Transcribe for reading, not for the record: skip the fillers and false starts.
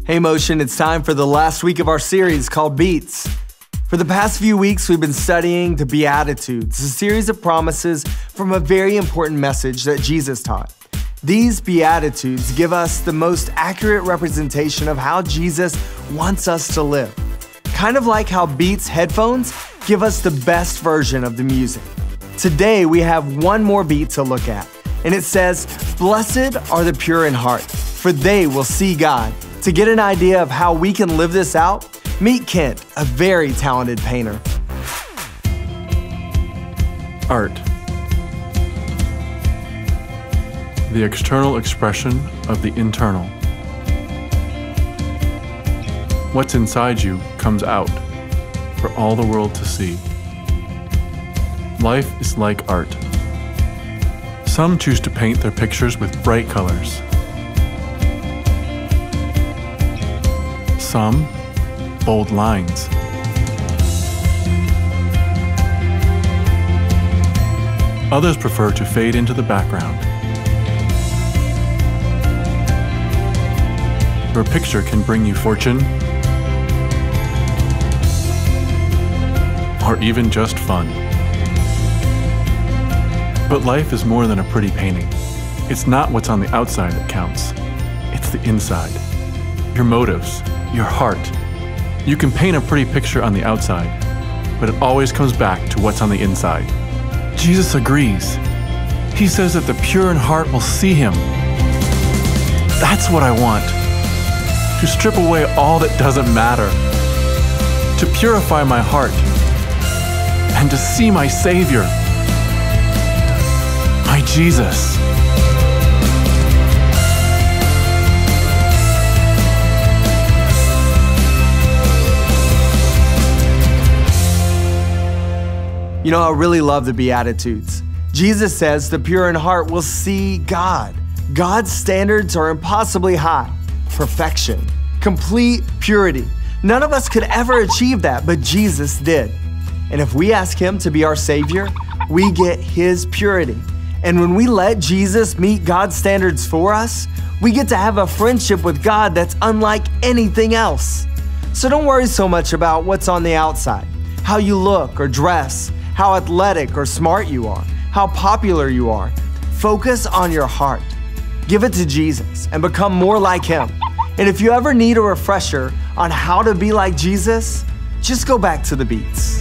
Hey Motion, it's time for the last week of our series called Beats. For the past few weeks, we've been studying the Beatitudes, a series of promises from a very important message that Jesus taught. These Beatitudes give us the most accurate representation of how Jesus wants us to live. Kind of like how Beats headphones give us the best version of the music. Today, we have one more beat to look at, and it says, "Blessed are the pure in heart, for they will see God." To get an idea of how we can live this out, meet Kent, a very talented painter. Art. The external expression of the internal. What's inside you comes out for all the world to see. Life is like art. Some choose to paint their pictures with bright colors. Some, bold lines. Others prefer to fade into the background. Your picture can bring you fortune, or even just fun. But life is more than a pretty painting. It's not what's on the outside that counts. It's the inside. Your motives, your heart. You can paint a pretty picture on the outside, but it always comes back to what's on the inside. Jesus agrees. He says that the pure in heart will see him. That's what I want. To strip away all that doesn't matter. To purify my heart. And to see my Savior. My Jesus. You know, I really love the Beatitudes. Jesus says the pure in heart will see God. God's standards are impossibly high. Perfection, complete purity. None of us could ever achieve that, but Jesus did. And if we ask him to be our Savior, we get his purity. And when we let Jesus meet God's standards for us, we get to have a friendship with God that's unlike anything else. So don't worry so much about what's on the outside, how you look or dress, how athletic or smart you are, how popular you are. Focus on your heart. Give it to Jesus and become more like him. And if you ever need a refresher on how to be like Jesus, just go back to the beats.